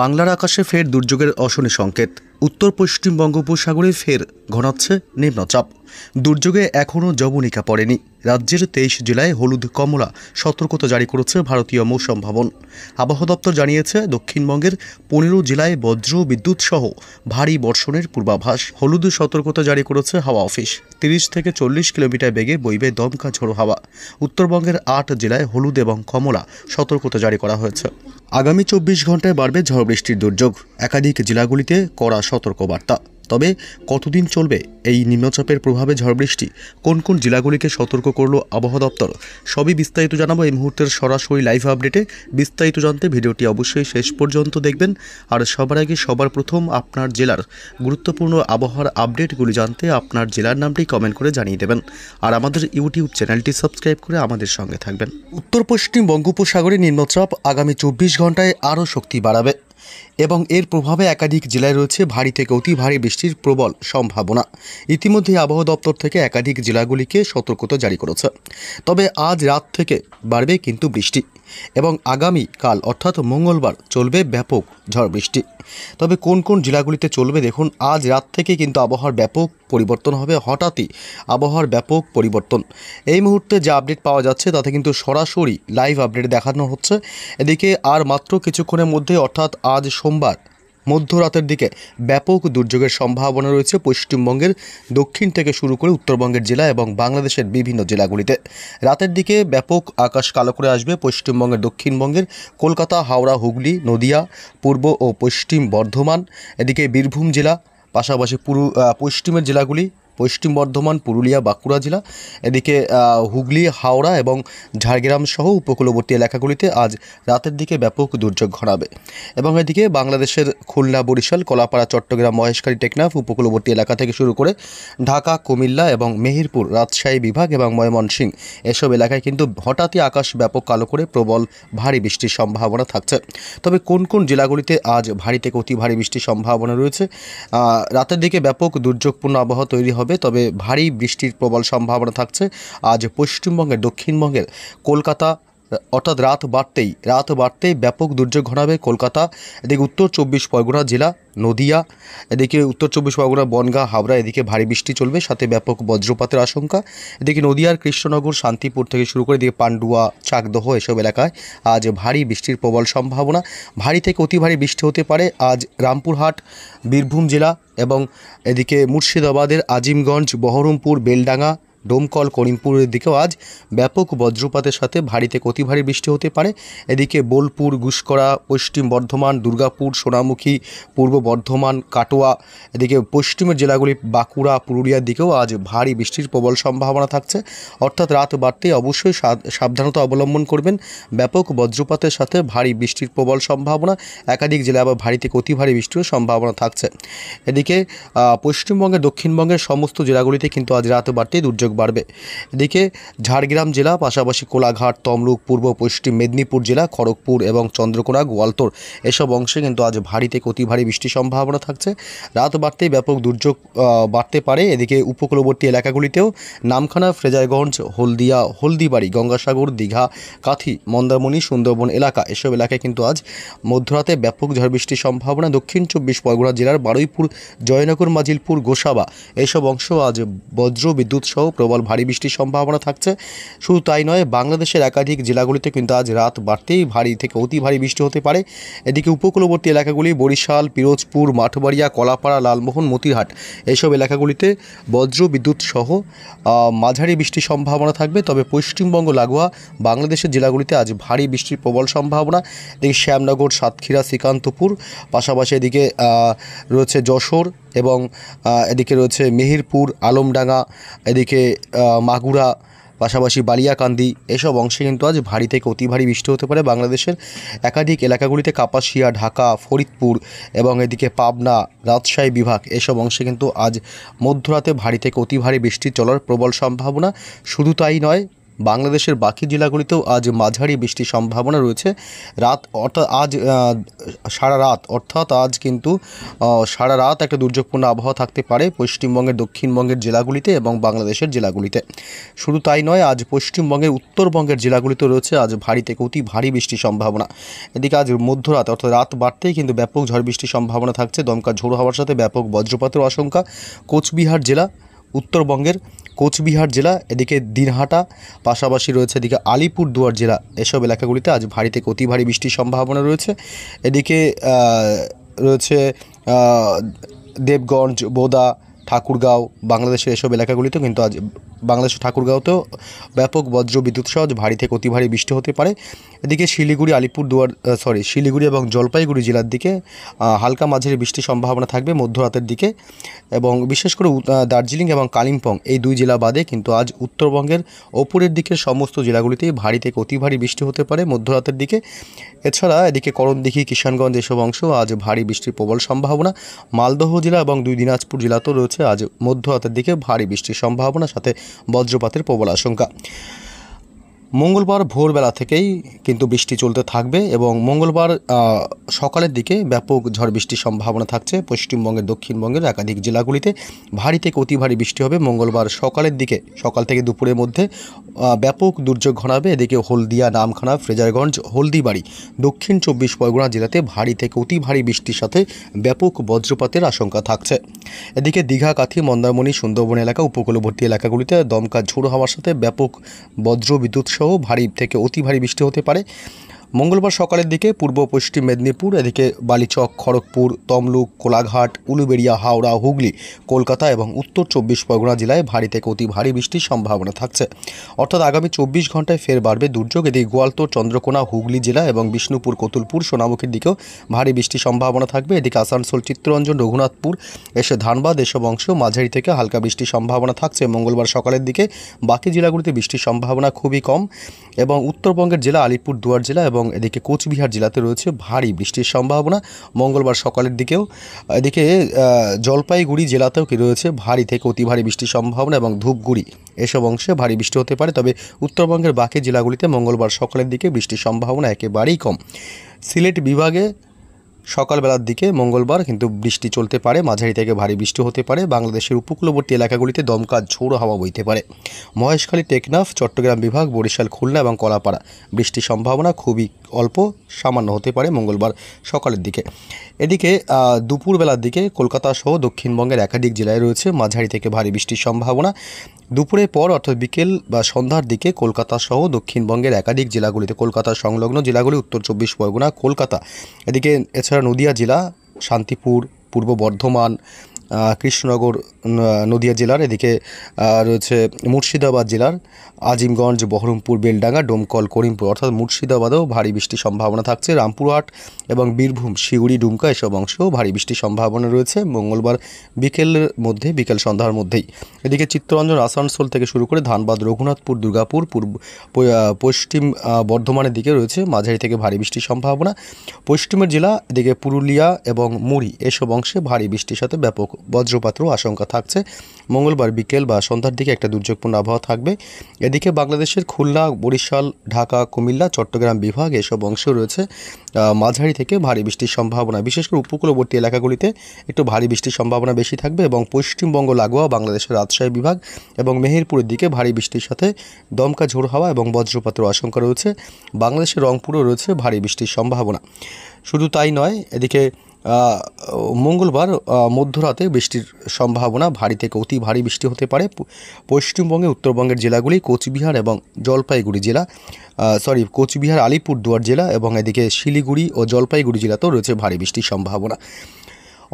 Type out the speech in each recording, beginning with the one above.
বাংলার আকাশে ফের দুর্যোগের অশনি সংকেত। উত্তর পশ্চিম বঙ্গোপসাগরে ফের ঘনাচ্ছে নিম্নচাপ। দুর্যোগে এখনও যবনিকা পড়েনি। রাজ্যের 23 জেলায় হলুদ কমলা সতর্কতা জারি করেছে ভারতীয় মৌসুম ভবন। আবহাওয়া দপ্তর জানিয়েছে, দক্ষিণবঙ্গের 15 জেলায় বজ্র বিদ্যুৎ সহ ভারী বর্ষণের পূর্বাভাস। হলুদ সতর্কতা জারি করেছে হাওয়া অফিস। 30 থেকে 40 কিলোমিটার বেগে বইবে দমকা ঝোড়ো হাওয়া। উত্তরবঙ্গের 8 জেলায় হলুদ এবং কমলা সতর্কতা জারি করা হয়েছে। আগামী 24 ঘন্টায় বাড়বে ঝড় বৃষ্টির দুর্যোগ। একাধিক জেলাগুলিতে কড়া সতর্কবার্তা। তবে কতদিন চলবে এই নিম্নচাপের প্রভাবে ঝড় বৃষ্টি, কোন কোন জেলাগুলিকে সতর্ক করল আবহাওয়া দপ্তর, সবই বিস্তারিত জানাবো এই মুহূর্তের সরাসরি লাইভ আপডেটে। বিস্তারিত জানতে ভিডিওটি অবশ্যই শেষ পর্যন্ত দেখবেন। আর সবার আগে সবার প্রথম আপনার জেলার গুরুত্বপূর্ণ আবহাওয়ার আপডেটগুলি জানতে আপনার জেলার নামটি কমেন্ট করে জানিয়ে দেবেন। আর আমাদের ইউটিউব চ্যানেলটি সাবস্ক্রাইব করে আমাদের সঙ্গে থাকবেন। উত্তর পশ্চিম বঙ্গোপসাগরে নিম্নচাপ আগামী 24 ঘন্টায় আরও শক্তি বাড়াবে এবং এর প্রভাবে একাধিক জেলায় রয়েছে ভারী থেকে অতি ভারী বৃষ্টির প্রবল সম্ভাবনা। ইতিমধ্যে আবহাওয়া দপ্তর থেকে একাধিক জেলাগুলিকে সতর্কতা জারি করেছে। তবে আজ রাত থেকে বাড়বে কিন্তু বৃষ্টি এবং আগামী কাল অর্থাৎ মঙ্গলবার চলবে ব্যাপক ঝড় বৃষ্টি। তবে কোন কোন জেলাগুলিতে চলবে দেখুন, আজ রাত থেকে কিন্তু আবহাওয়ার ব্যাপক পরিবর্তন হবে। হঠাৎই আবহাওয়ার ব্যাপক পরিবর্তন। এই মুহূর্তে যে আপডেট পাওয়া যাচ্ছে তাতে কিন্তু সরাসরি লাইভ আপডেট দেখানো হচ্ছে। এদিকে আর মাত্র কিছুক্ষণের মধ্যে অর্থাৎ আজ সোমবার মধ্যরাতের দিকে ব্যাপক দুর্যোগের সম্ভাবনা রয়েছে পশ্চিমবঙ্গের দক্ষিণ থেকে শুরু করে উত্তরবঙ্গের জেলা এবং বাংলাদেশের বিভিন্ন জেলাগুলিতে। রাতের দিকে ব্যাপক আকাশ কালো করে আসবে পশ্চিমবঙ্গের দক্ষিণবঙ্গের কলকাতা, হাওড়া, হুগলি, নদিয়া, পূর্ব ও পশ্চিম বর্ধমান, এদিকে বীরভূম জেলা, পাশাপাশি পশ্চিমের জেলাগুলি পশ্চিম বর্ধমান, পুরুলিয়া, বাঁকুড়া জেলা, এদিকে হুগলি, হাওড়া এবং ঝাড়গ্রাম সহ উপকূলবর্তী এলাকাগুলিতে আজ রাতের দিকে ব্যাপক দুর্যোগ ঘনাবে। এবং এদিকে বাংলাদেশের খুলনা, বরিশাল, কলাপাড়া, চট্টগ্রাম, মহেশখালী, টেকনাফ উপকূলবর্তী এলাকা থেকে শুরু করে ঢাকা, কুমিল্লা এবং মেহেরপুর, রাজশাহী বিভাগ এবং ময়মনসিংহ এসব এলাকায় কিন্তু হঠাৎই আকাশ ব্যাপক কালো করে প্রবল ভারী বৃষ্টির সম্ভাবনা থাকছে। তবে কোন কোন জেলাগুলিতে আজ ভারী থেকে অতি ভারী বৃষ্টির সম্ভাবনা রয়েছে? রাতের দিকে ব্যাপক দুর্যোগপূর্ণ আবহাওয়া তৈরি হবে। তবে ভারী বৃষ্টির প্রবল সম্ভাবনা থাকছে আজ পশ্চিমবঙ্গের দক্ষিণবঙ্গের কলকাতা, অর্থাৎ রাত বাড়তেই ব্যাপক দুর্যোগ ঘনাবে কলকাতা। এদিকে উত্তর 24 পরগনা জেলা, নদিয়া, এদিকে উত্তর 24 পরগনা, বনগাঁ, হাবড়া, এদিকে ভারী বৃষ্টি চলবে, সাথে ব্যাপক বজ্রপাতের আশঙ্কা। এদিকে নদিয়ার কৃষ্ণনগর, শান্তিপুর থেকে শুরু করে এদিকে পান্ডুয়া, চাকদহ এসব এলাকায় আজ ভারী বৃষ্টির প্রবল সম্ভাবনা। ভারী থেকে অতি ভারী বৃষ্টি হতে পারে আজ রামপুরহাট, বীরভূম জেলা এবং এদিকে মুর্শিদাবাদের আজিমগঞ্জ, বহরমপুর, বেলডাঙ্গা, ডোমকল, করিমপুরের দিকেও আজ ব্যাপক বজ্রপাতের সাথে ভারী থেকে অতি ভারী বৃষ্টি হতে পারে। এদিকে বোলপুর, গুসকরা, পশ্চিম বর্ধমান, দুর্গাপুর, সোনামুখী, পূর্ব বর্ধমান, কাটোয়া, এদিকে পশ্চিমের জেলাগুলি বাঁকুড়া, পুরুলিয়ার দিকেও আজ ভারী বৃষ্টির প্রবল সম্ভাবনা থাকছে। অর্থাৎ রাত বাড়তেই অবশ্যই সাবধানতা অবলম্বন করবেন। ব্যাপক বজ্রপাতের সাথে ভারী বৃষ্টির প্রবল সম্ভাবনা। একাধিক জেলায় আবার ভারী থেকে অতি ভারী বৃষ্টির সম্ভাবনা থাকছে। এদিকে পশ্চিমবঙ্গের দক্ষিণবঙ্গের সমস্ত জেলাগুলিতে কিন্তু আজ রাত বাড়তেই দুর্যোগ বাড়বে। এদিকে ঝাড়গ্রাম জেলা, পাশাপাশি কোলাঘাট, তমলুক, পূর্ব পশ্চিম মেদিনীপুর জেলা, খড়গপুর এবং চন্দ্রকোনা, গোয়ালতোড় এসব অংশে কিন্তু আজ ভারী থেকে অতি ভারী বৃষ্টির সম্ভাবনা থাকছে। রাত বাড়তেই ব্যাপক দুর্যোগ বাড়তে পারে। এদিকে উপকূলবর্তী এলাকাগুলিতেও নামখানা, ফ্রেজারগঞ্জ, হলদিয়া, হলদিবাড়ি, গঙ্গাসাগর, দীঘা, কাথি, মন্দারমণি, সুন্দরবন এলাকা এসব এলাকায় কিন্তু আজ মধ্যরাতে ব্যাপক ঝড় বৃষ্টির সম্ভাবনা। দক্ষিণ 24 পরগনা জেলার বারুইপুর, জয়নগর, মাজিলপুর, গোসাবা এসব অংশ আজ বজ্র বিদ্যুৎ সহ প্রবল ভারী বৃষ্টির সম্ভাবনা থাকছে। শুধু তাই নয়, বাংলাদেশের একাধিক জেলাগুলিতে কিন্তু আজ রাত বাড়তেই ভারী থেকে অতি ভারী বৃষ্টি হতে পারে। এদিকে উপকূলবর্তী এলাকাগুলি বরিশাল, পিরোজপুর, মাঠবাড়িয়া, কলাপাড়া, লালমোহন, মতিরহাট এসব এলাকাগুলিতে বজ্র বিদ্যুৎ সহ মাঝারি বৃষ্টির সম্ভাবনা থাকবে। তবে পশ্চিমবঙ্গ লাগোয়া বাংলাদেশের জেলাগুলিতে আজ ভারী বৃষ্টির প্রবল সম্ভাবনা। এদিকে শ্যামনগর, সাতক্ষীরা, শ্রীকান্তপুর, পাশাপাশি এদিকে রয়েছে যশোর এবং এদিকে রয়েছে মেহেরপুর, আলমডাঙ্গা, এদিকে মাগুরা, পাশাপাশি বালিয়াকান্দি এসব অংশে কিন্তু আজ ভারী থেকে অতি ভারী বৃষ্টি হতে পারে। বাংলাদেশের একাধিক এলাকাগুলিতে কাপাসিয়া, ঢাকা, ফরিদপুর এবং এদিকে পাবনা, রাজশাহী বিভাগ এসব অংশে কিন্তু আজ মধ্যরাতে ভারী থেকে অতি ভারী বৃষ্টি চলার প্রবল সম্ভাবনা। শুধু তাই নয়, বাংলাদেশের বাকি জেলাগুলিতেও আজ মাঝারি বৃষ্টির সম্ভাবনা রয়েছে। রাত অর্থাৎ আজ সারা রাত অর্থাৎ আজ কিন্তু সারা রাত একটা দুর্যোগপূর্ণ আবহাওয়া থাকতে পারে পশ্চিমবঙ্গের দক্ষিণবঙ্গের জেলাগুলিতে এবং বাংলাদেশের জেলাগুলিতে। শুধু তাই নয়, আজ পশ্চিমবঙ্গের উত্তরবঙ্গের জেলাগুলিতে রয়েছে আজ ভারী থেকে অতি ভারী বৃষ্টির সম্ভাবনা। এদিকে আজ মধ্যরাত অর্থাৎ রাত বাড়তেই কিন্তু ব্যাপক ঝড় বৃষ্টির সম্ভাবনা থাকছে। দমকা ঝোড়ো হওয়ার সাথে ব্যাপক বজ্রপাতের আশঙ্কা। কোচবিহার জেলা, উত্তরবঙ্গের কোচবিহার জেলা, এদিকে দিনহাটা, পাশাপাশি রয়েছে এদিকে আলিপুরদুয়ার জেলা, এসব এলাকাগুলিতে আজ ভারী থেকে অতি ভারী বৃষ্টির সম্ভাবনা রয়েছে। এদিকে রয়েছে দেবগঞ্জ, বোদা, ঠাকুরগাঁও, বাংলাদেশের এসব এলাকাগুলিতেও কিন্তু আজ বাংলাদেশের ঠাকুরগাঁওতেও ব্যাপক বজ্র বিদ্যুৎ সহ ভারী থেকে অতি ভারী বৃষ্টি হতে পারে। এদিকে শিলিগুড়ি, শিলিগুড়ি এবং জলপাইগুড়ি জেলার দিকে হালকা মাঝারি বৃষ্টির সম্ভাবনা থাকবে মধ্যরাতের দিকে, এবং বিশেষ করে দার্জিলিং এবং কালিম্পং এই দুই জেলা বাদে কিন্তু আজ উত্তরবঙ্গের ওপরের দিকের সমস্ত জেলাগুলিতেই ভারী থেকে অতি ভারী বৃষ্টি হতে পারে মধ্যরাতের দিকে। এছাড়া এদিকে করণদিঘি, কিষানগঞ্জ এসব অংশ আজ ভারী বৃষ্টির প্রবল সম্ভাবনা। মালদহ জেলা এবং দুই দিনাজপুর জেলাতেও রয়েছে আজ মধ্যরাতের দিকে ভারী বৃষ্টির সম্ভাবনা, সাথে বজ্রপাতের প্রবল আশঙ্কা। মঙ্গলবার ভোরবেলা থেকেই কিন্তু বৃষ্টি চলতে থাকবে এবং মঙ্গলবার সকালের দিকে ব্যাপক ঝড় বৃষ্টির সম্ভাবনা থাকছে পশ্চিমবঙ্গের দক্ষিণবঙ্গের একাধিক জেলাগুলিতে। ভারী থেকে অতি ভারী বৃষ্টি হবে মঙ্গলবার সকালের দিকে, সকাল থেকে দুপুরের মধ্যে ব্যাপক দুর্যোগ ঘনাবে। এদিকে হলদিয়া, নামখানা, ফ্রেজারগঞ্জ, হলদিবাড়ি, দক্ষিণ 24 পরগনা জেলাতে ভারী থেকে অতি ভারী বৃষ্টির সাথে ব্যাপক বজ্রপাতের আশঙ্কা থাকছে। এদিকে দীঘা, কাথি, মন্দারমণি, সুন্দরবন এলাকা, উপকূলবর্তী এলাকাগুলিতে দমকা ঝোড়ো হওয়ার সাথে ব্যাপক বজ্র বিদ্যুৎ সহ ভারী থেকে অতি ভারী বৃষ্টি হতে পারে। মঙ্গলবার সকালের দিকে পূর্ব পশ্চিম মেদিনীপুর, এদিকে বালিচক, খড়গপুর, তমলুক, কোলাঘাট, উলুবেড়িয়া, হাওড়া, হুগলি, কলকাতা এবং উত্তর 24 পরগনা জেলায় ভারী থেকে অতি ভারী বৃষ্টির সম্ভাবনা থাকছে। অর্থাৎ আগামী 24 ঘন্টায় ফের বাড়বে দুর্যোগ। এদিকে গোয়ালতোড়, চন্দ্রকোনা, হুগলি জেলা এবং বিষ্ণুপুর, কতুলপুর, সোনামুখীর দিকেও ভারী বৃষ্টির সম্ভাবনা থাকবে। এদিকে আসানসোল, চিত্তরঞ্জন, রঘুনাথপুর, ধানবাদ এসব অংশ মাঝারি থেকে হালকা বৃষ্টির সম্ভাবনা থাকছে মঙ্গলবার সকালের দিকে। বাকি জেলাগুলিতে বৃষ্টির সম্ভাবনা খুবই কম এবং উত্তরবঙ্গের জেলা আলিপুরদুয়ার জেলা এবং এদিকে কোচবিহার জেলাতে রয়েছে ভারী বৃষ্টির সম্ভাবনা মঙ্গলবার সকালের দিকেও। এদিকে জলপাইগুড়ি জেলাতেও কি রয়েছে ভারী থেকে অতি ভারী বৃষ্টির সম্ভাবনা এবং ধূপগুড়ি এসব অংশে ভারী বৃষ্টি হতে পারে। তবে উত্তরবঙ্গের বাকি জেলাগুলিতে মঙ্গলবার সকালের দিকে বৃষ্টির সম্ভাবনা একেবারেই কম। সিলেট বিভাগে সকালবেলার দিকে মঙ্গলবার কিন্তু বৃষ্টি চলতে পারে, মাঝারি থেকে ভারী বৃষ্টি হতে পারে। বাংলাদেশের উপকূলবর্তী এলাকাগুলিতে দমকা ঝোড়ো হাওয়া বইতে পারে। মহেশখালী, টেকনাফ, চট্টগ্রাম বিভাগ, বরিশাল, খুলনা এবং কলাপাড়া বৃষ্টির সম্ভাবনা খুবই অল্প, সামান্য হতে পারে মঙ্গলবার সকালের দিকে। এদিকে দুপুরবেলার দিকে কলকাতা সহ দক্ষিণবঙ্গের একাধিক জেলায় রয়েছে মাঝারি থেকে ভারী বৃষ্টির সম্ভাবনা। দুপুরের পর অর্থাৎ বিকেল বা সন্ধ্যার দিকে কলকাতা সহ দক্ষিণবঙ্গের একাধিক জেলাগুলিতে, কলকাতার সংলগ্ন জেলাগুলি উত্তর 24 পরগনা, কলকাতা, এদিকে এছাড়া নদিয়া জেলা, শান্তিপুর, পূর্ব বর্ধমান, কৃষ্ণনগর, নদিয়া জেলার, এদিকে রয়েছে মুর্শিদাবাদ জেলার আজিমগঞ্জ, বহরমপুর, বেলডাঙ্গা, ডোমকল, করিমপুর অর্থাৎ মুর্শিদাবাদেও ভারী বৃষ্টির সম্ভাবনা থাকছে। রামপুরহাট এবং বীরভূম, সিউড়ি, ডুমকা এসব অংশেও ভারী বৃষ্টির সম্ভাবনা রয়েছে মঙ্গলবার বিকেলের মধ্যে, বিকেল সন্ধ্যার মধ্যেই। এদিকে চিত্তরঞ্জন, আসানসোল থেকে শুরু করে ধানবাদ, রঘুনাথপুর, দুর্গাপুর, পশ্চিম বর্ধমানের দিকে রয়েছে মাঝারি থেকে ভারী বৃষ্টির সম্ভাবনা। পশ্চিমের জেলা, এদিকে পুরুলিয়া এবং মুড়ি এসব অংশে ভারী বৃষ্টির সাথে ব্যাপক বজ্রপাতেরও আশঙ্কা থাকছে মঙ্গলবার বিকেল বা সন্ধ্যার দিকে একটা দুর্যোগপূর্ণ আবহাওয়া থাকবে। এদিকে বাংলাদেশের খুলনা, বরিশাল, ঢাকা, কুমিল্লা, চট্টগ্রাম বিভাগ এসব অংশ রয়েছে মাঝারি থেকে ভারী বৃষ্টির সম্ভাবনা। বিশেষ করে উপকূলবর্তী এলাকাগুলিতে একটু ভারী বৃষ্টির সম্ভাবনা বেশি থাকবে এবং পশ্চিমবঙ্গ লাগোয়া বাংলাদেশের রাজশাহী বিভাগ এবং মেহেরপুরের দিকে ভারী বৃষ্টির সাথে দমকা ঝোড়ো হাওয়া এবং বজ্রপাতের আশঙ্কা রয়েছে। বাংলাদেশের রংপুরেও রয়েছে ভারী বৃষ্টির সম্ভাবনা। শুধু তাই নয়, এদিকে মঙ্গলবার মধ্যরাতে বৃষ্টির সম্ভাবনা, ভারী থেকে অতি ভারী বৃষ্টি হতে পারে পশ্চিমবঙ্গে উত্তরবঙ্গের জেলাগুলি কোচবিহার এবং জলপাইগুড়ি জেলা, কোচবিহার, আলিপুরদুয়ার জেলা এবং এদিকে শিলিগুড়ি ও জলপাইগুড়ি জেলাতেও রয়েছে ভারী বৃষ্টির সম্ভাবনা।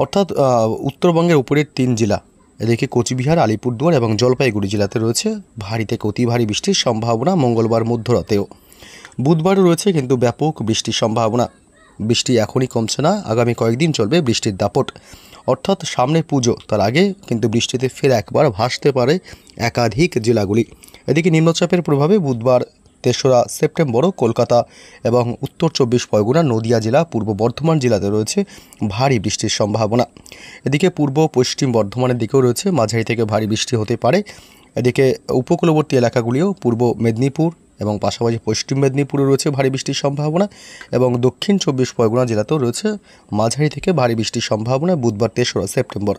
অর্থাৎ উত্তরবঙ্গের উপরের 3 জেলা, এদিকে কোচবিহার, আলিপুরদুয়ার এবং জলপাইগুড়ি জেলাতে রয়েছে ভারী থেকে অতি ভারী বৃষ্টির সম্ভাবনা মঙ্গলবার মধ্যরাতেও। বুধবারও রয়েছে কিন্তু ব্যাপক বৃষ্টির সম্ভাবনা। বৃষ্টি এখনই কমছে না, আগামী কয়েকদিন চলবে বৃষ্টির দাপট। অর্থাৎ সামনে পুজো, তার আগে কিন্তু বৃষ্টিতে ফের একবার ভাসতে পারে একাধিক জেলাগুলি। এদিকে নিম্নচাপের প্রভাবে বুধবার 3রা সেপ্টেম্বরও কলকাতা এবং উত্তর 24 পরগনা, নদিয়া জেলা, পূর্ব বর্ধমান জেলাতে রয়েছে ভারী বৃষ্টির সম্ভাবনা। এদিকে পূর্ব পশ্চিম বর্ধমানের দিকেও রয়েছে মাঝারি থেকে ভারী বৃষ্টি হতে পারে। এদিকে উপকূলবর্তী এলাকাগুলিও পূর্ব মেদিনীপুর এবং পাশাপাশি পশ্চিম মেদিনীপুরে রয়েছে ভারী বৃষ্টির সম্ভাবনা এবং দক্ষিণ 24 পরগনা জেলাতেও রয়েছে মাঝারি থেকে ভারী বৃষ্টির সম্ভাবনা বুধবার 3রা সেপ্টেম্বর।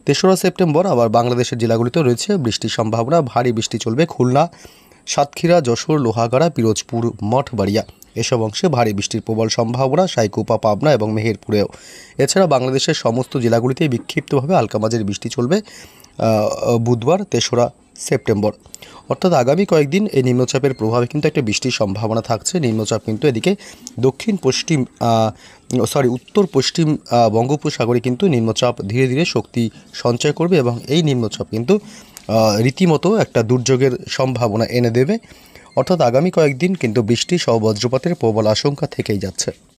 3রা সেপ্টেম্বর আবার বাংলাদেশের জেলাগুলিতেও রয়েছে বৃষ্টির সম্ভাবনা। ভারী বৃষ্টি চলবে খুলনা, সাতক্ষীরা, যশোর, লোহাগাড়া, পিরোজপুর, মঠবাড়িয়া এসব অংশে ভারী বৃষ্টির প্রবল সম্ভাবনা, সাইকুপা, পাবনা এবং মেহেরপুরেও। এছাড়া বাংলাদেশের সমস্ত জেলাগুলিতেই বিক্ষিপ্তভাবে হালকা মাঝারি বৃষ্টি চলবে বুধবার 3রা সেপ্টেম্বর। অর্থাৎ আগামী কয়েকদিন এই নিম্নচাপের প্রভাবে কিন্তু একটা বৃষ্টির সম্ভাবনা থাকছে। নিম্নচাপ কিন্তু এদিকে উত্তর পশ্চিম বঙ্গোপসাগরে কিন্তু নিম্নচাপ ধীরে ধীরে শক্তি সঞ্চয় করবে এবং এই নিম্নচাপ কিন্তু রীতিমতো একটা দুর্যোগের সম্ভাবনা এনে দেবে। অর্থাৎ আগামী কয়েকদিন কিন্তু বৃষ্টি সহ বজ্রপাতের প্রবল আশঙ্কা থেকেই যাচ্ছে।